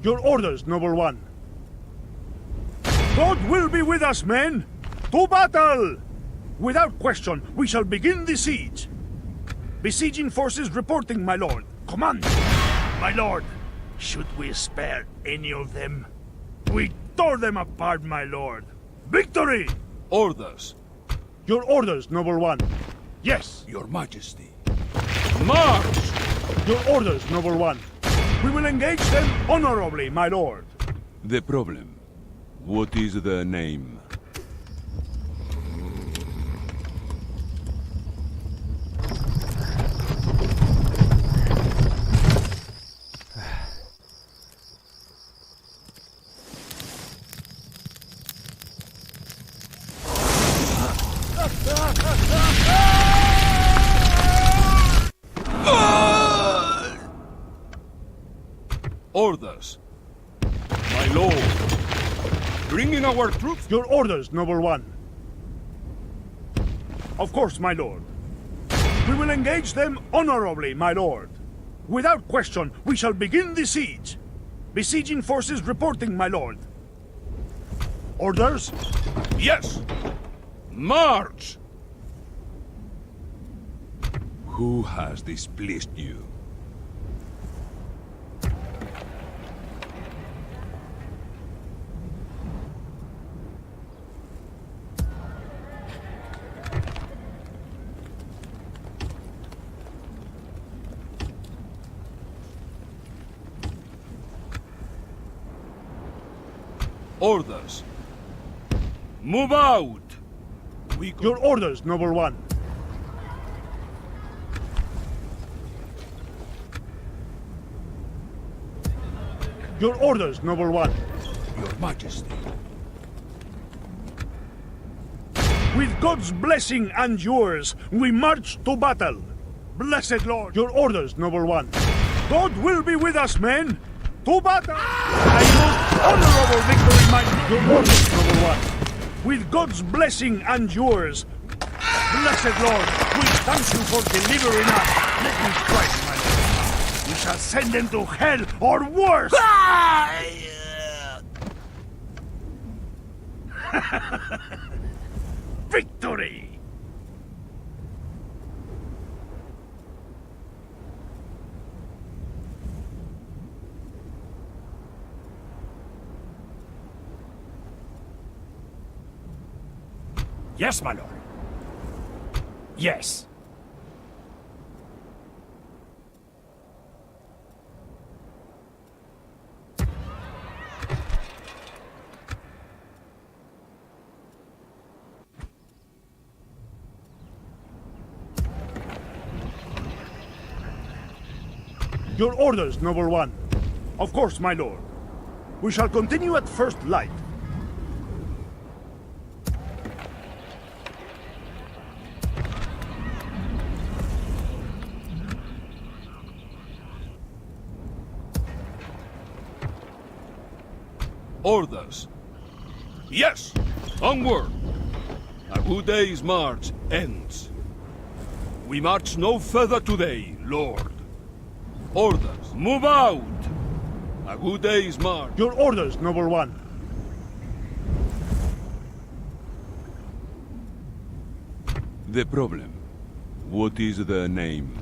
Your orders, noble one. God will be with us, men! To battle! Without question, we shall begin the siege. Besieging forces reporting, my lord. Command! My lord, should we spare any of them? We tore them apart, my lord. Victory! Orders. Your orders, noble one. Yes. Your Majesty. March! Your orders, noble one. We will engage them honorably, my lord. The problem. What is the name? Orders. My lord. Bringing our troops. Your orders, noble one. Of course, my lord. We will engage them honorably, my lord. Without question, we shall begin the siege. Besieging forces reporting, my lord. Orders? Yes. March! Who has displeased you? Orders. Move out! Your orders, noble one. Your orders, noble one. Your Majesty. With God's blessing and yours, we march to battle. Blessed Lord. Your orders, noble one. God will be with us, men. To battle! I most honorable victory, my lord. Your orders, noble one. With God's blessing and yours. Blessed Lord, we thank you for delivering us. Let me strike, my lord. We shall send them to hell or worse. Victory! Yes, my lord. Yes. Your orders, noble one. Of course, my lord. We shall continue at first light. Orders. Yes! Onward! A good day's march ends. We march no further today, Lord. Orders. Move out! A good day's march. Your orders, noble one. The problem. What is the name?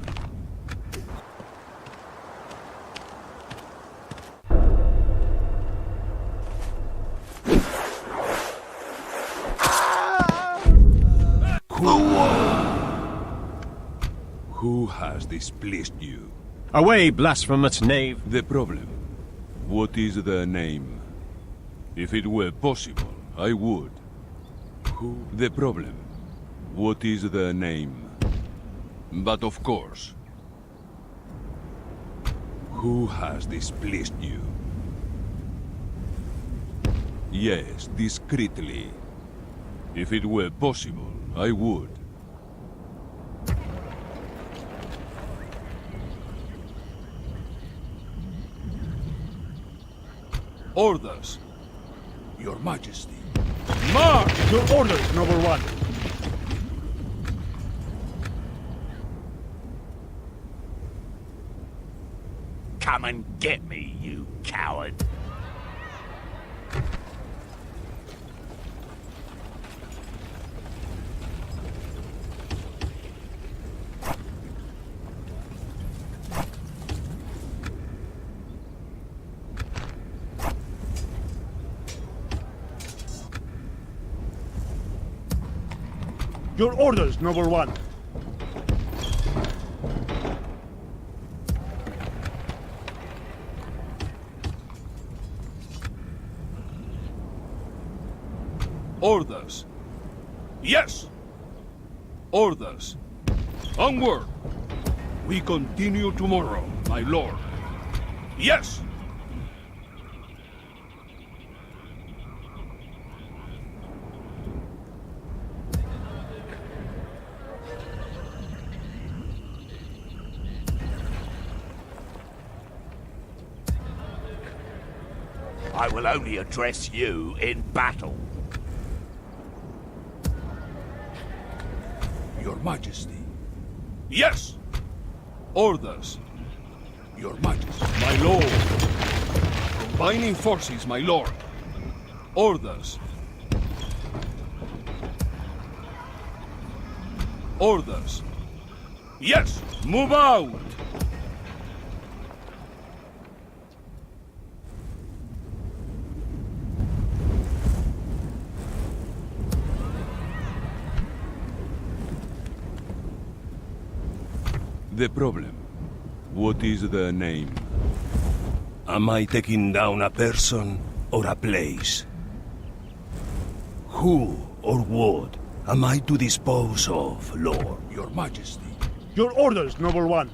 Who has displeased you? Away, blasphemous knave! The problem. What is the name? If it were possible, I would. Who? The problem. What is the name? But of course. Who has displeased you? Yes, discreetly. If it were possible, I would. Orders. Your Majesty. March! Your orders, noble one. Come and get me, you coward. Your orders, Noble One. Orders. Yes! Orders. Onward! We continue tomorrow, my lord. Yes! I will only address you in battle. Your Majesty. Yes! Orders. Your Majesty. My lord. Combining forces, my lord. Orders. Orders. Yes! Move out! The problem. What is the name? Am I taking down a person or a place? Who or what am I to dispose of, Lord? Your Majesty. Your orders, Noble One.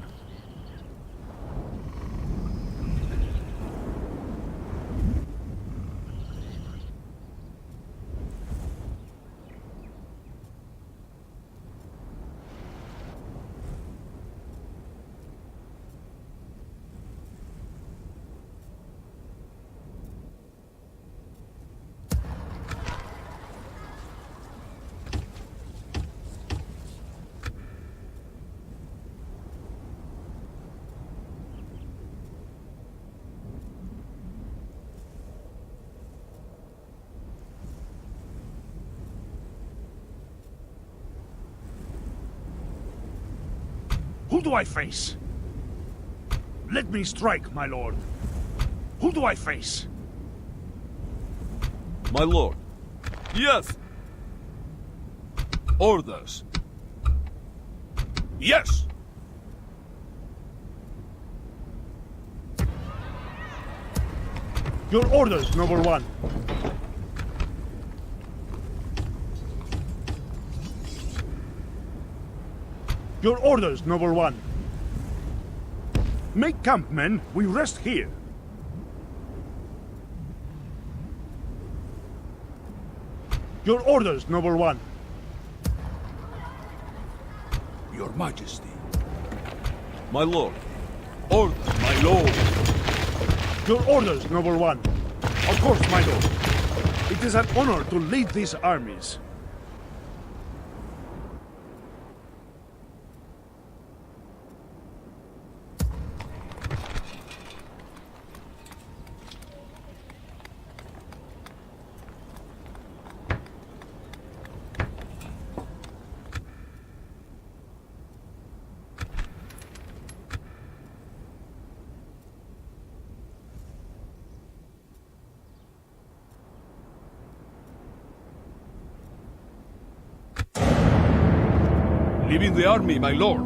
Who do I face? Let me strike, my lord. Who do I face? My lord. Yes! Orders. Yes! Your orders, Noble One. Your orders, Noble One. Make camp, men. We rest here. Your orders, Noble One. Your Majesty. My lord. Orders, my lord. Your orders, Noble One. Of course, my lord. It is an honor to lead these armies. Leaving the army, my lord.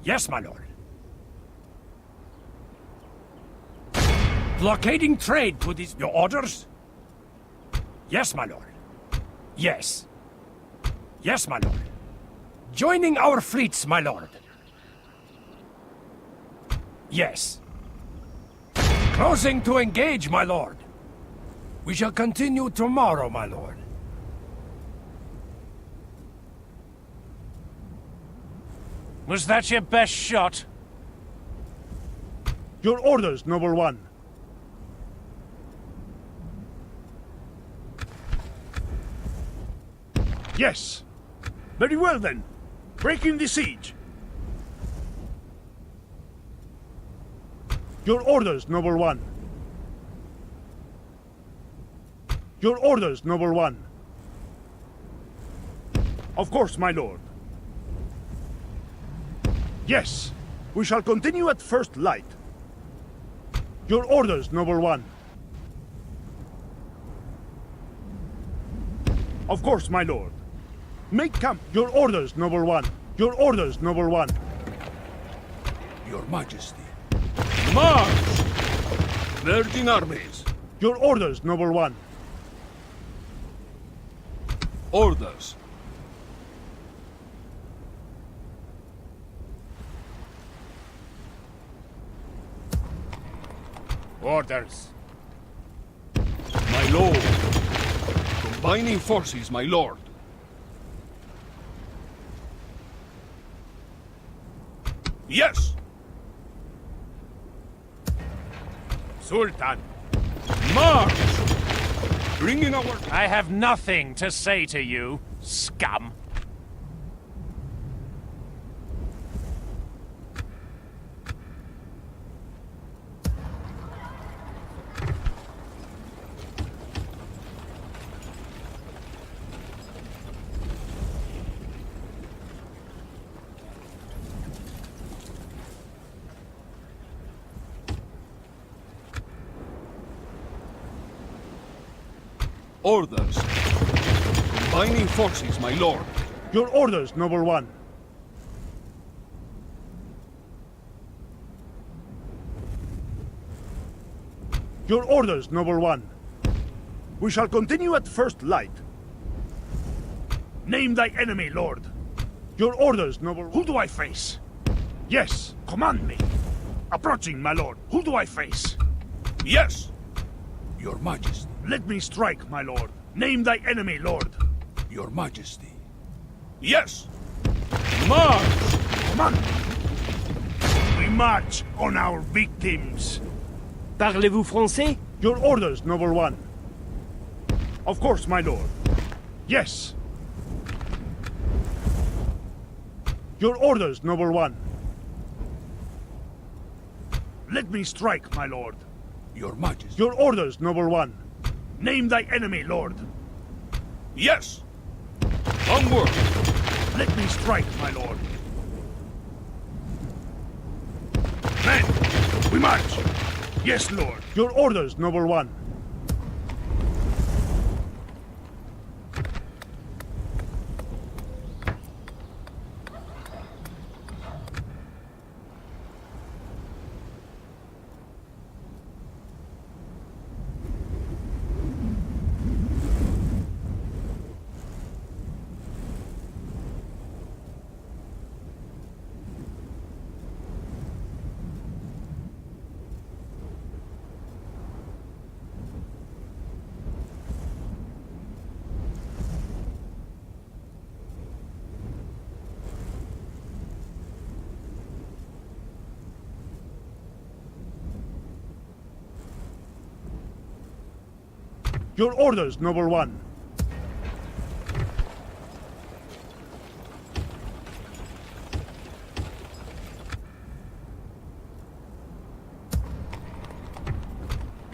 Yes, my lord. Blockading trade to these... Your orders? Yes, my lord. Yes. Yes, my lord. Joining our fleets, my lord. Yes. Closing to engage, my lord. We shall continue tomorrow, my lord. Was that your best shot? Your orders, noble one. Yes. Very well then. Breaking the siege. Your orders, noble one. Your orders, noble one. Of course, my lord. Yes. We shall continue at first light. Your orders, noble one. Of course, my lord. Make camp. Your orders, noble one. Your orders, noble one. Your Majesty. March! Merging armies. Your orders, noble one. Orders. Orders. My lord. Combining forces, my lord. Yes! Sultan. March! Bringing our... I have nothing to say to you, scum. Orders. Combining forces, my lord. Your orders, noble one. Your orders, noble one. We shall continue at first light. Name thy enemy, lord. Your orders, noble... Who do I face? Yes, command me. Approaching, my lord. Who do I face? Yes! Your Majesty. Let me strike, my lord. Name thy enemy, lord. Your Majesty. Yes! March! Command me. We march on our victims. Parlez-vous français? Your orders, noble one. Of course, my lord. Yes. Your orders, noble one. Let me strike, my lord. Your Majesty. Your orders, noble one. Name thy enemy, lord. Yes! Onward! Let me strike, my lord. Men, we march. Yes, lord. Your orders, noble one. Your orders, noble one.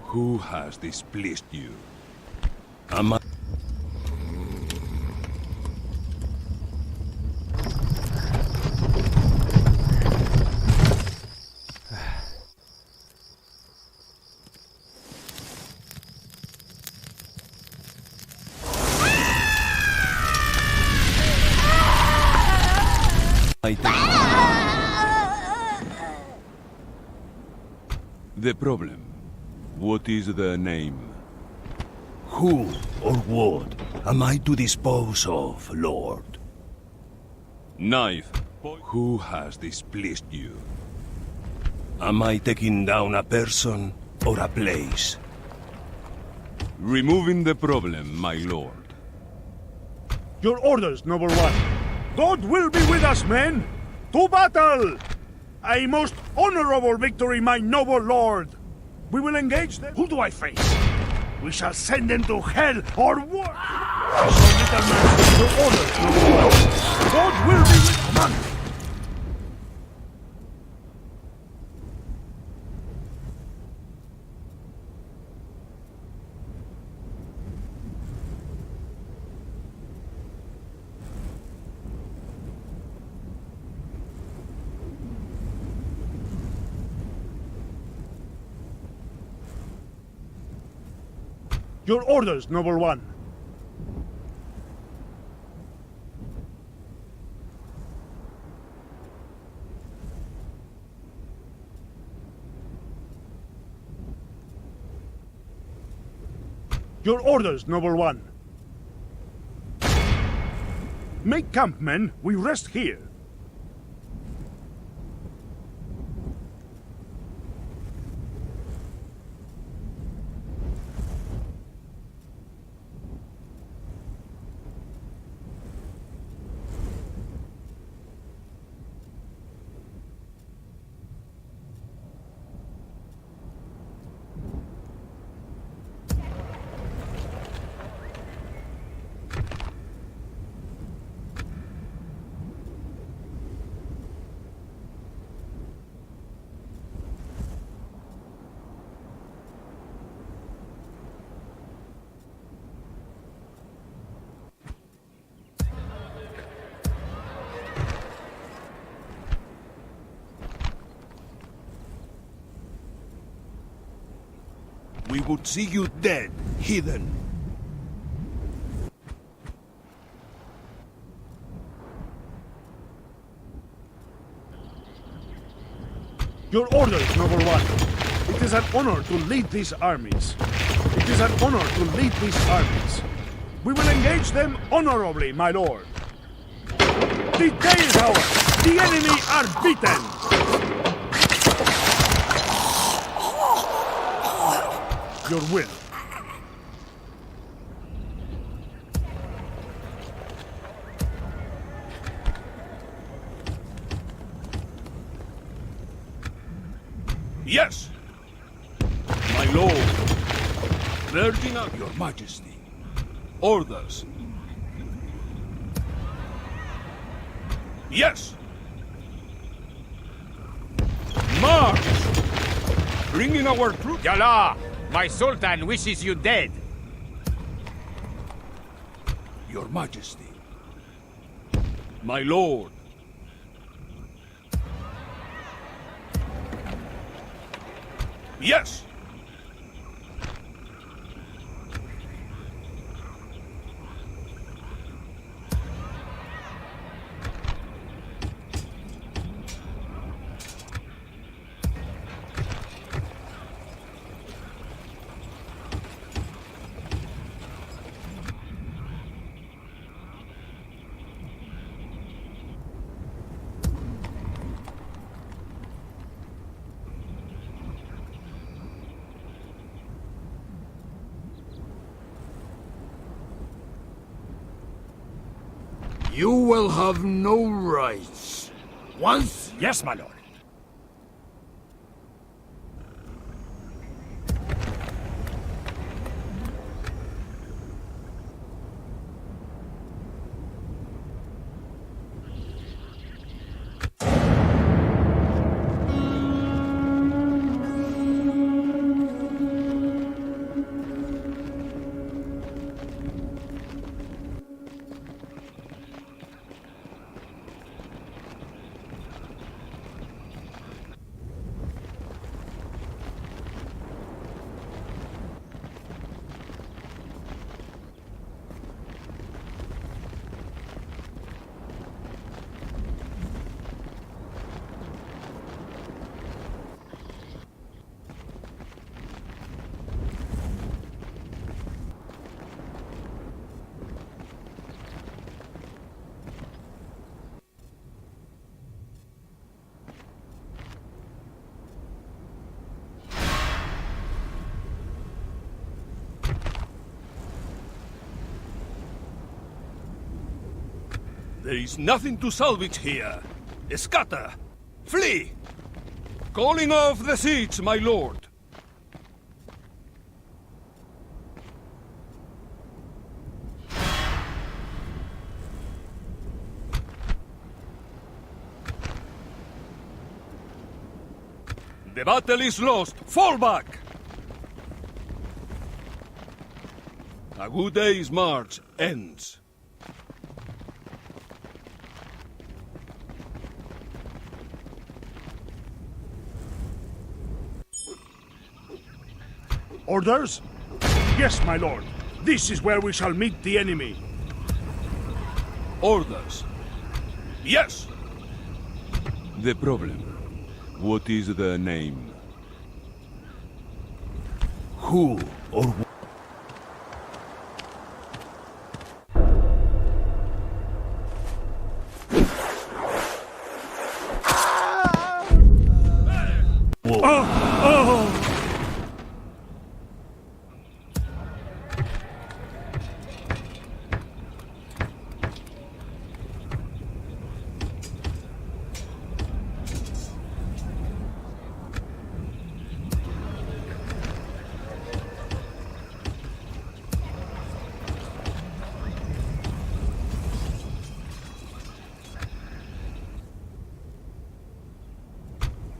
Who has displeased you? Am I... I The problem. What is the name? Who or what am I to dispose of, Lord? Knife. Who has displeased you? Am I taking down a person or a place? Removing the problem, my lord. Your orders, noble one. God will be with us, men! To battle! A most honorable victory, my noble lord! We will engage them. Who do I face? We shall send them to hell or what? So, little man, your orders, noble one. God will be with man! Your orders, noble one. Your orders, noble one. Make camp, men. We rest here. We would see you dead, heathen. Your orders, noble one. It is an honor to lead these armies. It is an honor to lead these armies. We will engage them honorably, my lord. The day is ours. The enemy are beaten. Your will. Yes! My lord! Ferdinand, your majesty. Orders. Yes! March! Bringing our troops. Yalla! My sultan wishes you dead. Your majesty. My lord. Yes! You will have no rights. Once... Yes, my lord. There is nothing to salvage here. Scatter! Flee! Calling off the siege, my lord. The battle is lost. Fall back! A good day's march ends. Orders? Yes, my lord. This is where we shall meet the enemy. Orders. Yes! The problem. What is the name? Who or what?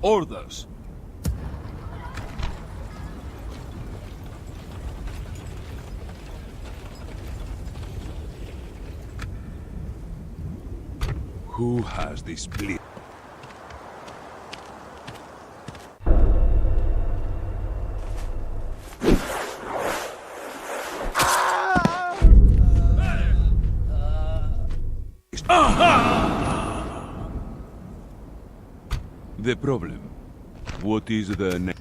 Orders. Who has this blade? The problem. What is the name?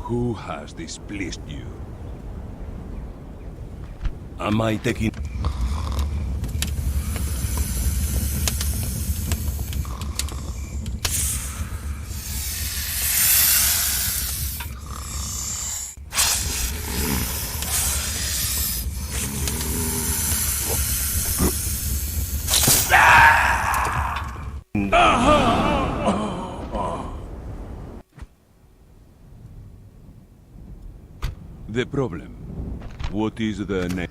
Who has displeased you? Am I taking... The problem. What is the name?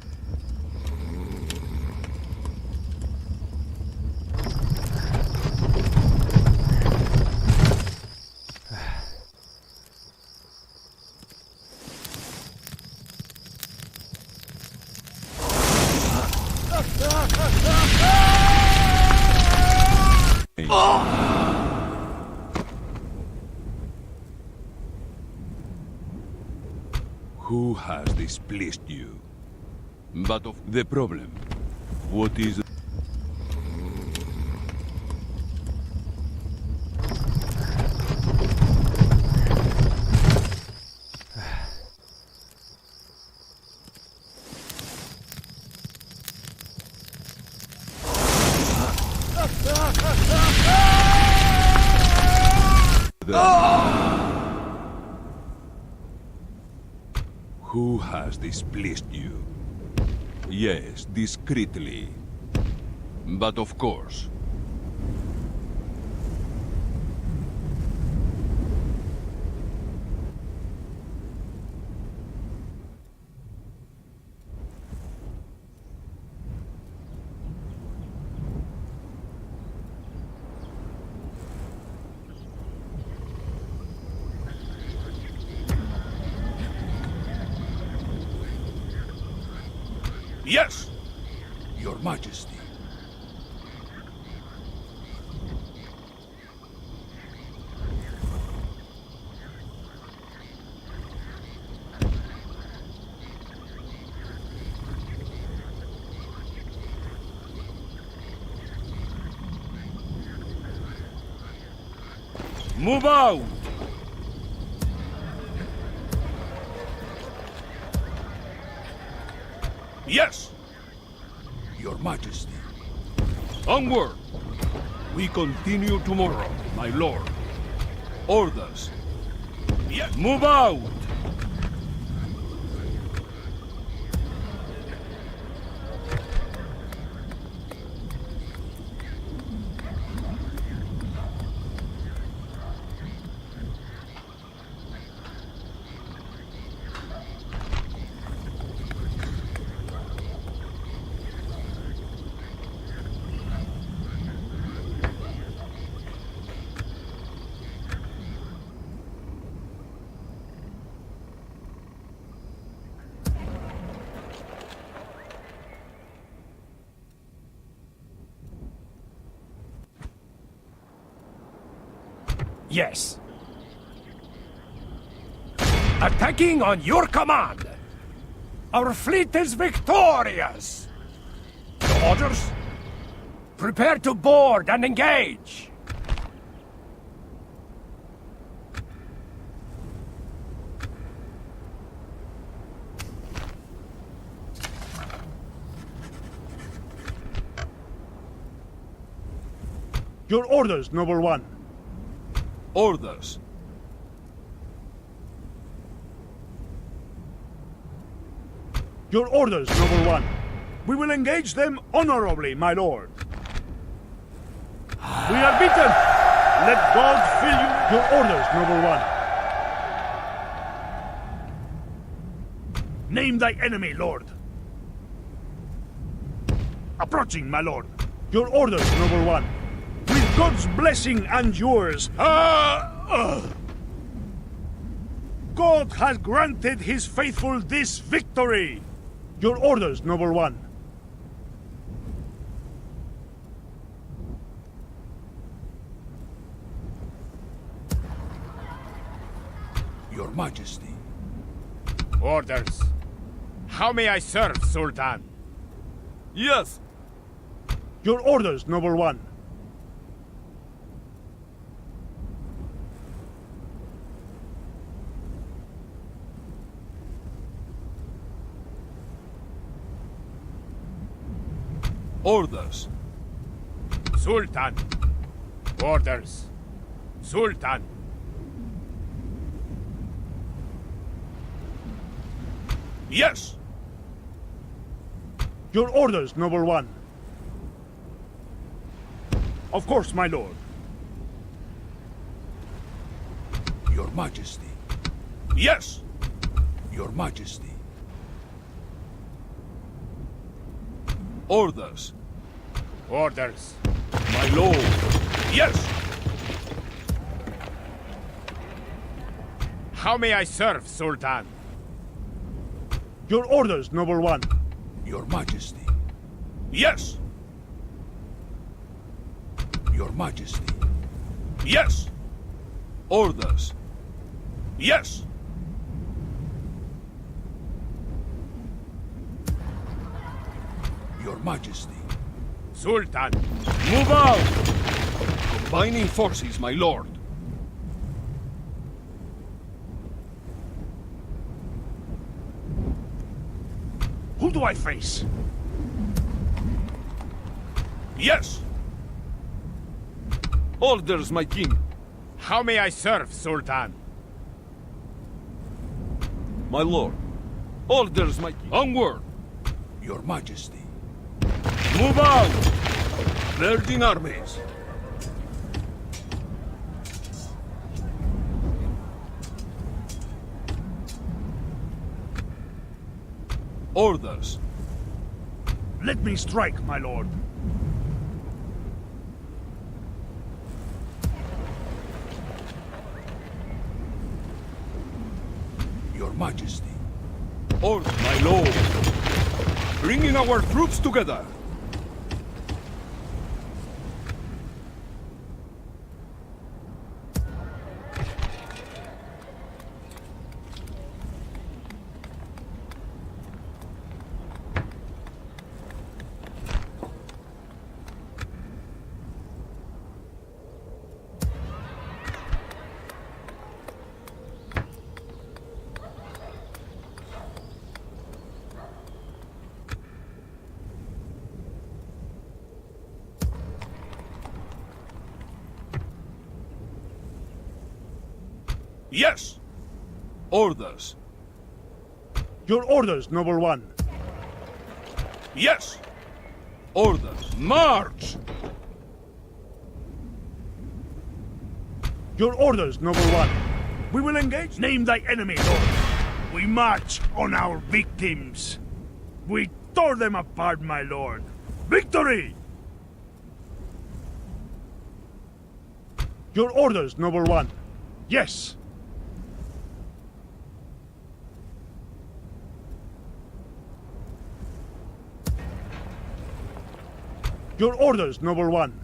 Who has displeased you? But of the problem. What is... Who has displeased you? Yes, discreetly. But of course. Yes, Your Majesty. Move out! Yes! Your Majesty. Onward! We continue tomorrow, my lord. Orders. Yes! Move out! Yes. Attacking on your command! Our fleet is victorious! The orders? Prepare to board and engage! Your orders, noble one. Orders. Your orders, noble one. We will engage them honorably, my lord. We are beaten! Let God fill you. Your orders, noble one. Name thy enemy, lord. Approaching, my lord. Your orders, noble one. With God's blessing and yours. God has granted his faithful this victory. Your orders, noble one. Your Majesty. Orders. How may I serve, Sultan? Yes! Your orders, noble one. Orders. Sultan. Orders. Sultan. Yes! Your orders, noble one. Of course, my lord. Your Majesty. Yes! Your Majesty. Orders. Orders. My lord. Yes! How may I serve, Sultan? Your orders, noble one. Your Majesty. Yes! Your Majesty. Yes! Orders. Yes! Your Majesty. Sultan. Move out! Combining forces, my lord. Who do I face? Yes! Orders, my king. How may I serve, Sultan? My lord. Orders, my king. Onward! Your Majesty. Move out! Merging armies. Orders. Let me strike, my lord. Your Majesty. Orders, my lord. Bringing our troops together. Yes! Orders. Your orders, noble one. Yes! Orders. March! Your orders, noble one. We will engage. Name thy enemy, Lord. We march on our victims. We tore them apart, my lord. Victory! Your orders, noble one. Yes. Your orders, noble one.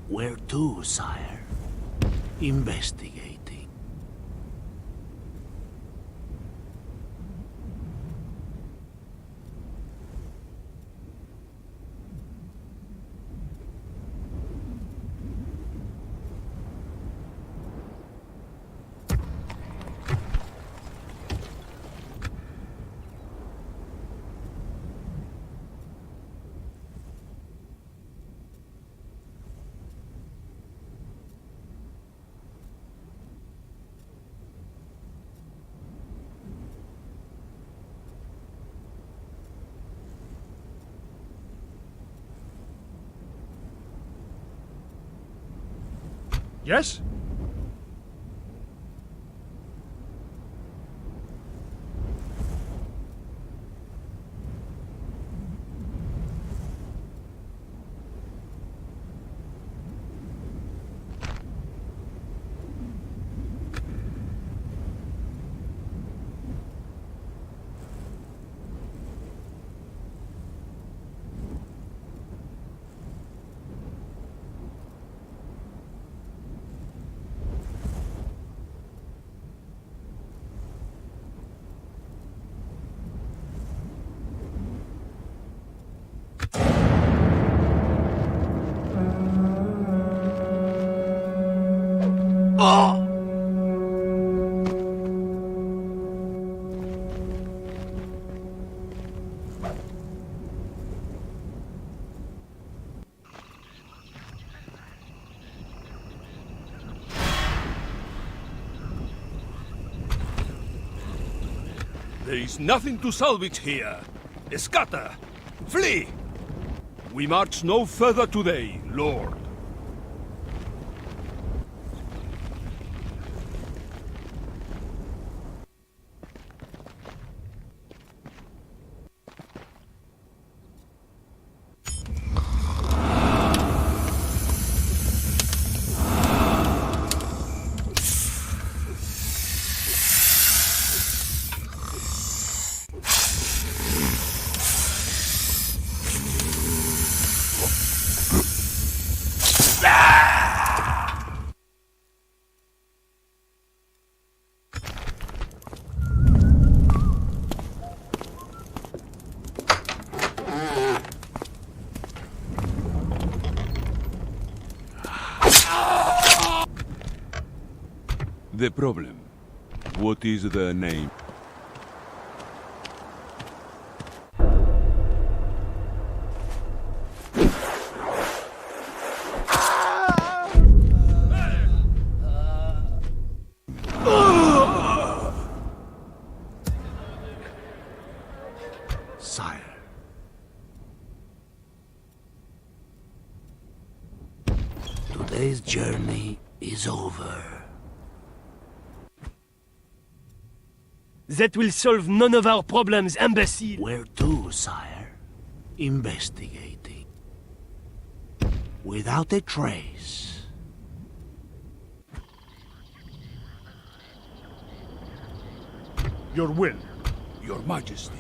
Where to, sire? Investigating. Yes? There is nothing to salvage here. Scatter! Flee! We march no further today, Lord. The problem. What is the name? Today's journey is over. That will solve none of our problems, imbecile. Where to, sire? Investigating. Without a trace. Your will. Your Majesty.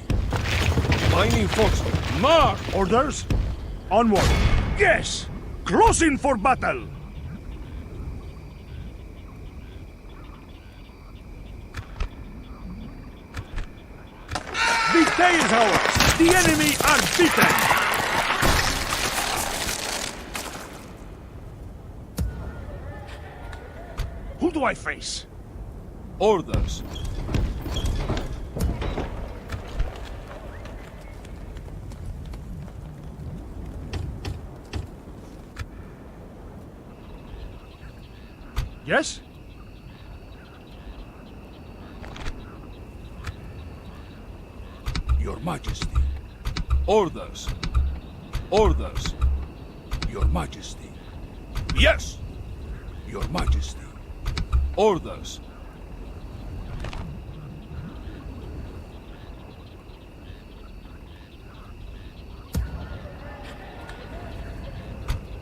Mining force, march! Orders? Onward. Yes! Closing for battle! The day is ours! The enemy are beaten! Who do I face? Orders. Yes? Your Majesty. Orders. Orders. Your Majesty. Yes! Your Majesty. Orders.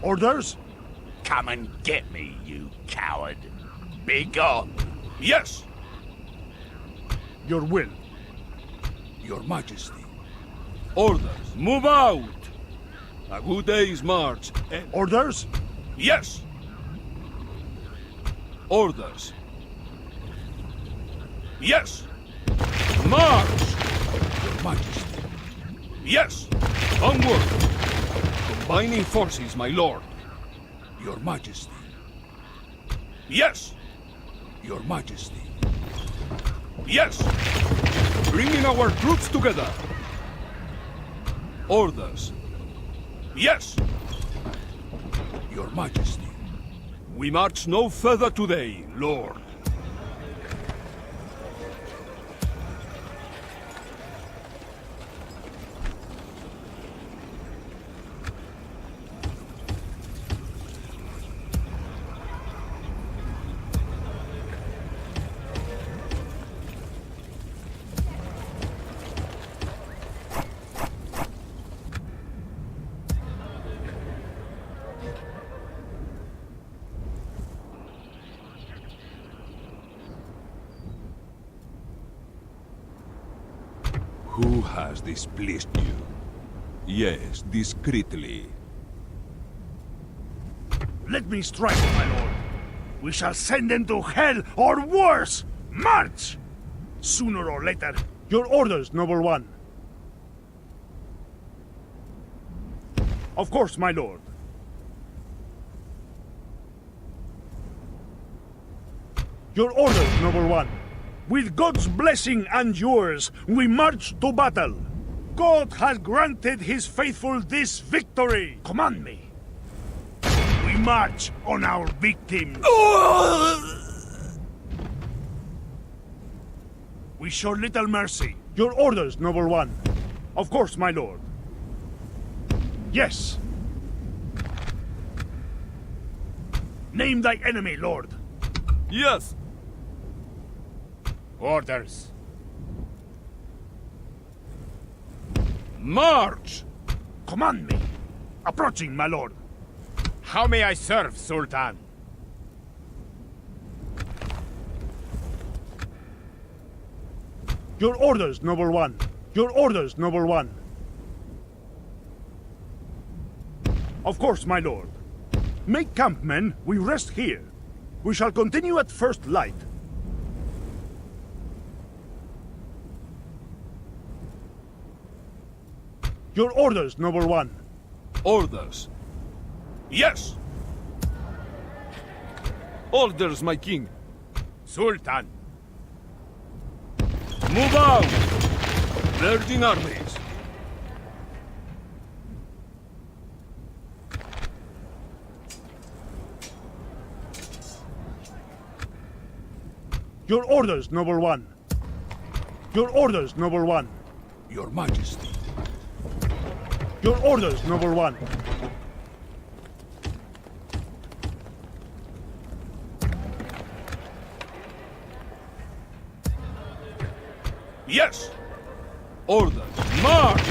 Orders? Come and get me, you coward. Be gone. Yes! Your will. Your Majesty. Orders. Move out! A good day's march. And Orders? yes! Orders. Yes! March! Your Majesty. Yes! Onward! Combining forces, my lord. Your Majesty. Yes! Your Majesty. Yes! Bringing our troops together. Orders. Yes! Your Majesty. We march no further today, Lord. Who has displeased you? Yes, discreetly. Let me strike, my lord. We shall send them to hell or worse! March! Sooner or later. Your orders, noble one. Of course, my lord. Your orders, noble one. With God's blessing and yours, we march to battle. God has granted his faithful this victory. Command me. We march on our victims. We show little mercy. Your orders, noble one. Of course, my lord. Yes. Name thy enemy, lord. Yes! Orders. March! Command me. Approaching, my lord. How may I serve, Sultan? Your orders, noble one. Your orders, noble one. Of course, my lord. Make camp, men. We rest here. We shall continue at first light. Your orders, noble one. Orders. Yes! Orders, my king. Sultan. Move out! Merging armies. Your orders, noble one. Your orders, noble one. Your Majesty. Your orders, noble one. Yes! Orders, march!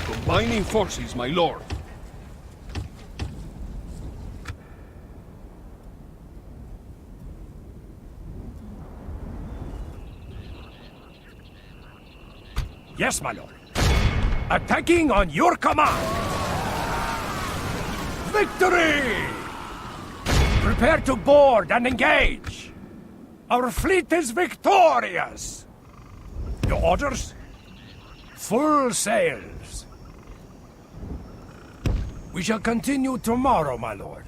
Combining forces, my lord. Yes, my lord. Attacking on your command! Victory! Prepare to board and engage! Our fleet is victorious! Your orders? Full sails. We shall continue tomorrow, my lord.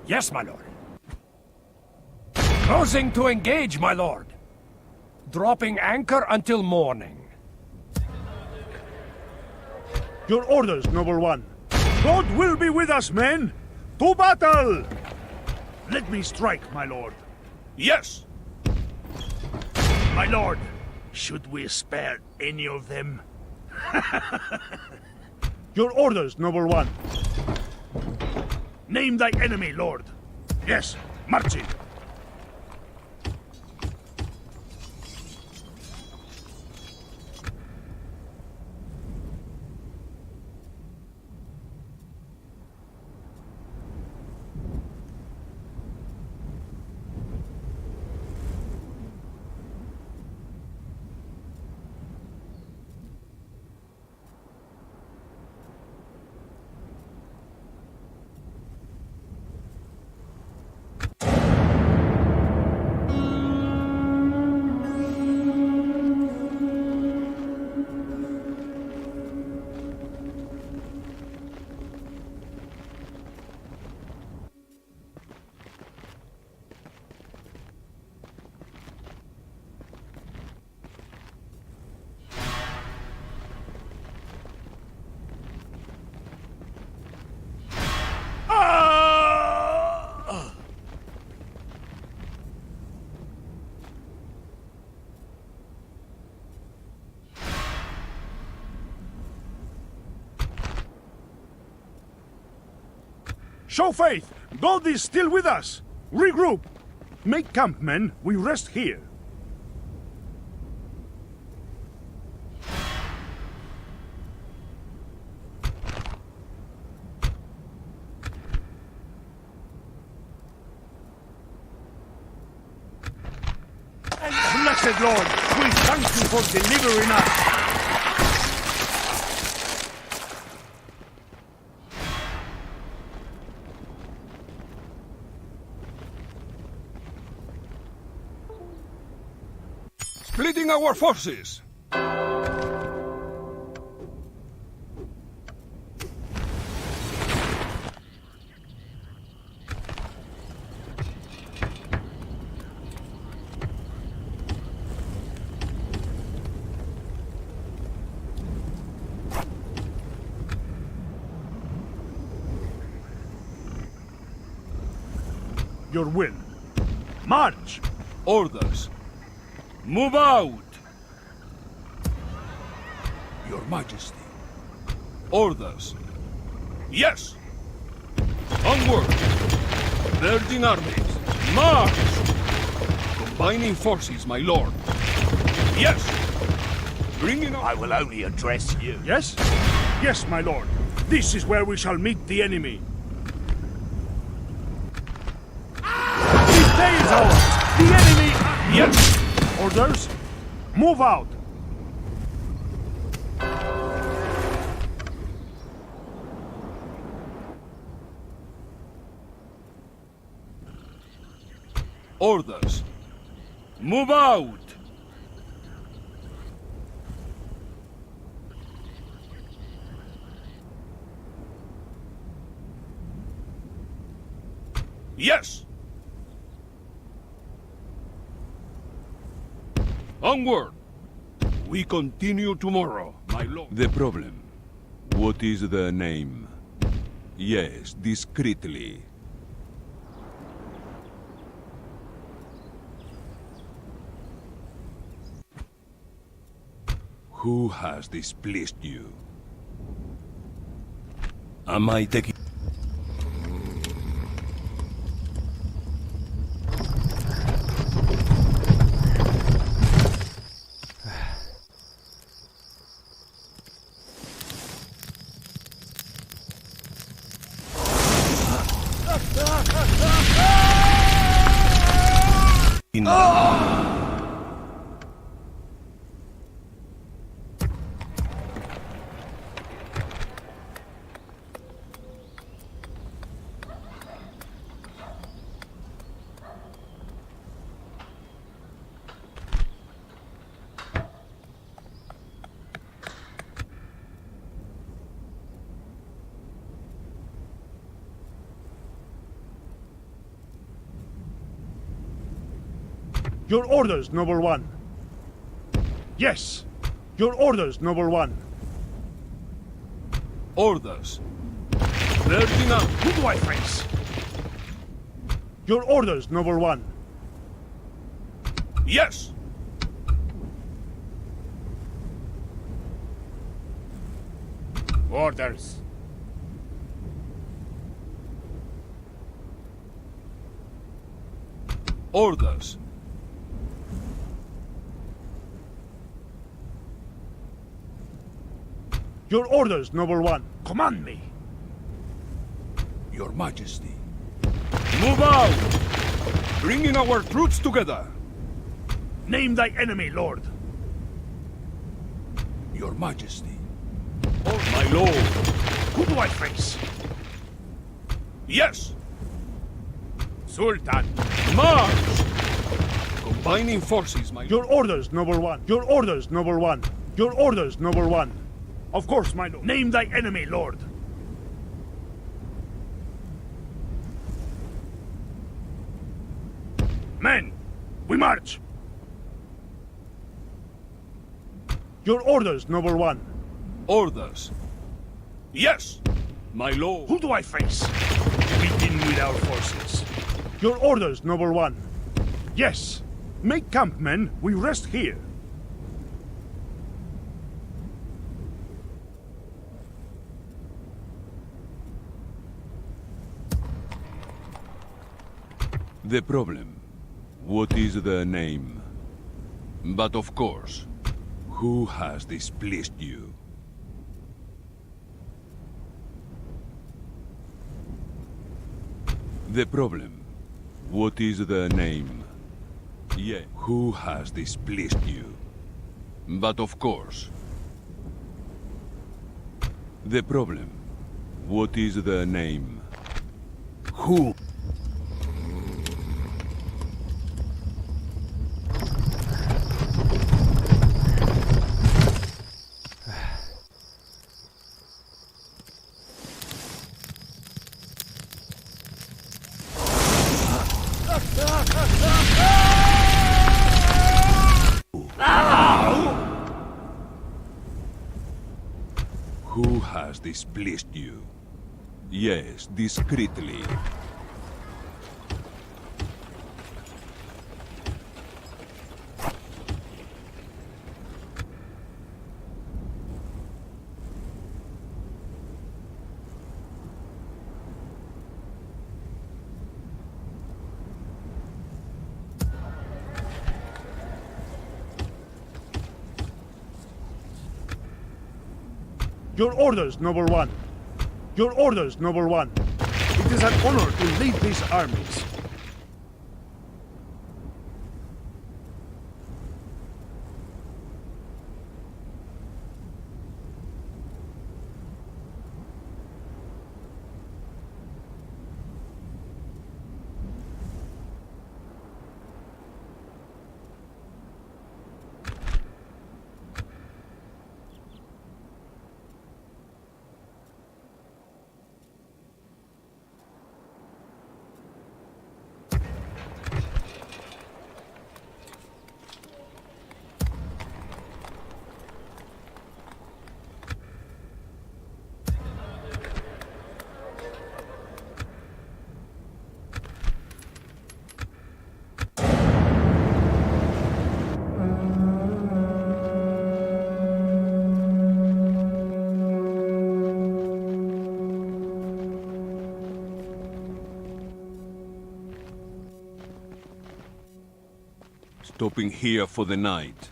Yes, my lord. Closing to engage, my lord. Dropping anchor until morning. Your orders, noble one. God will be with us, men! To battle! Let me strike, my lord. Yes! My lord, should we spare any of them? Your orders, noble one. Name thy enemy, lord. Yes, marching. Show faith! God is still with us! Regroup! Make camp, men. We rest here. Blessed Lord, we thank you for delivering us! Splitting our forces! Your will. March! Orders. Move out! Your Majesty. Orders. Yes! Onward! Converging armies. March! Combining forces, my lord. Yes! Bringing up... I will only address you. Yes? Yes, my lord. This is where we shall meet the enemy. This day is ours! The enemy... Yes! Orders? Move out! Orders. Move out! Yes! Onward! We continue tomorrow, my lord. The problem. What is the name? Yes, discreetly. Who has displeased you? Am I taking... Your orders, Noble One. Yes. Your orders, Noble One. Orders. Converging armies. Who do I face? Your orders, Noble One. Yes! Orders. Orders. Your orders, Noble One. Command me. Your Majesty. Move out! Bringing our troops together. Name thy enemy, Lord. Your Majesty. Oh, my lord. Who do I face? Yes! Sultan. March! Combining forces, my Your orders, Noble One. Your orders, Noble One. Your orders, Noble One. Of course, my lord. Name thy enemy, Lord. Men, we march. Your orders, Noble One. Orders. Yes! My lord. Who do I face? Begin with our forces. Your orders, Noble One. Yes. Make camp, men. We rest here. The problem. What is the name? But of course, who has displeased you? The problem. What is the name? Yeah, who has displeased you? But of course. The problem. What is the name? Who? Who has displeased you? Yes, discreetly. Your orders, noble one. Your orders, noble one. It is an honor to lead these armies. Stopping here for the night.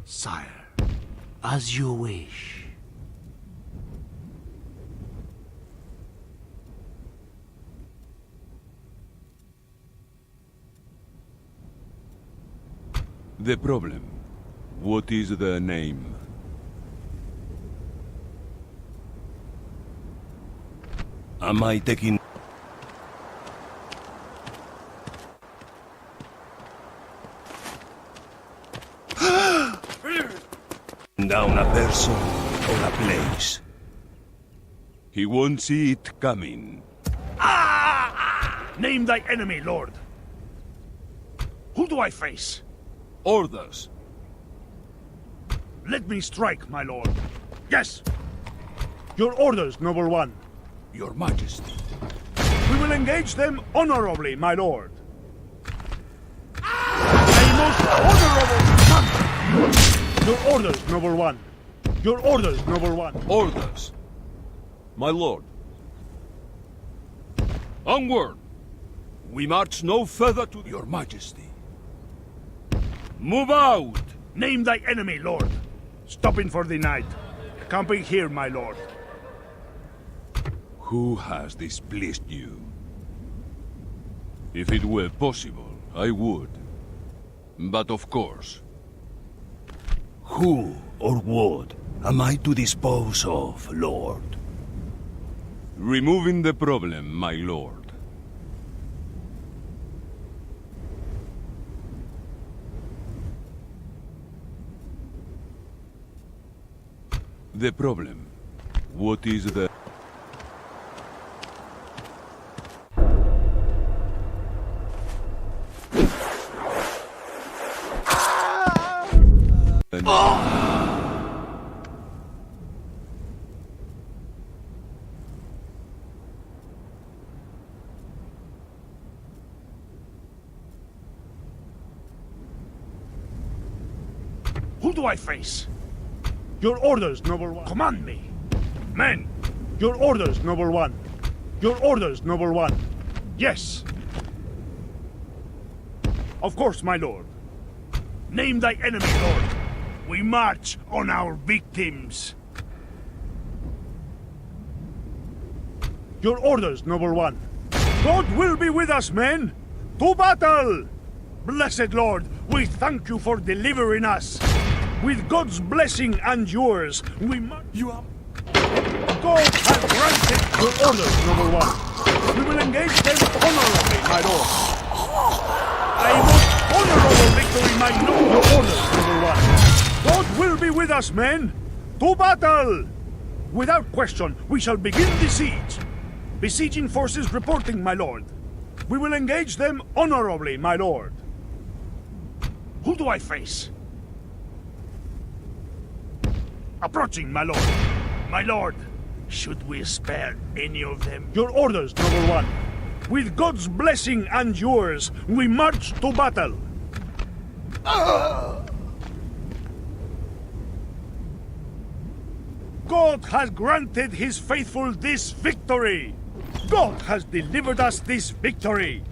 Sire, as you wish. The problem. What is the name? Am I taking... down a person or a place? He won't see it coming. Name thy enemy, Lord. Who do I face? Orders. Let me strike, my lord. Yes! Your orders, noble one. Your Majesty. We will engage them honorably, my lord. A most honorable command! Your orders, noble one. Your orders, noble one. Orders. My lord. Onward! We march no further to your Majesty. Move out! Name thy enemy, lord. Stopping for the night. Camping here, my lord. Who has displeased you? If it were possible, I would. But of course. Who or what am I to dispose of, Lord? Removing the problem, my lord. The problem. What is the... Who do I face? Your orders, noble one. Command me. Men, Your orders, noble one. Your orders, noble one. Yes. Of course, my lord. name thy enemy, Lord. We march on our victims. Your orders, noble one. God will be with us, men. To battle! Blessed Lord, we thank you for delivering us. With God's blessing and yours, we must... You are... God has granted your orders, noble one. We will engage them honorably, my lord. A most honorable victory, my lord. Your orders, noble one. God will be with us, men. To battle! Without question, we shall begin the siege. Besieging forces reporting, my lord. We will engage them honorably, my lord. Who do I face? Approaching, my lord. My lord, should we spare any of them? Your orders, noble one. With God's blessing and yours, we march to battle. God has granted his faithful this victory. God has delivered us this victory.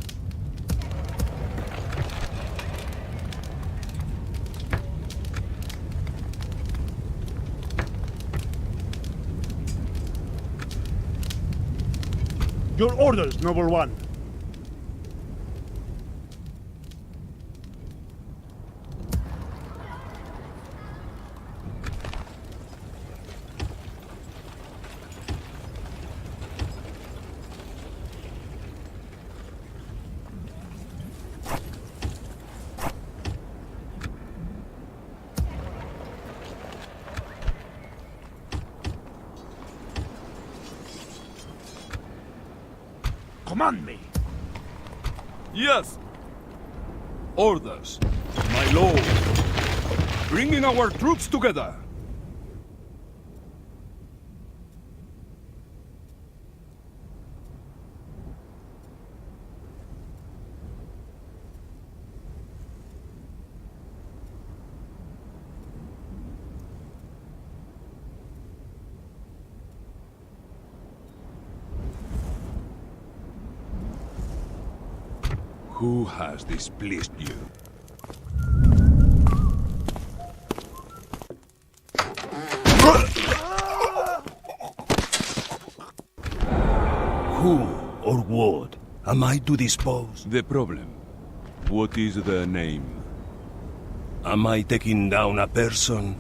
Your orders, noble one. Command me. Yes. Orders, my lord. Bringing our troops together. Who has displeased you? Who or what am I to dispose? The problem. What is the name? Am I taking down a person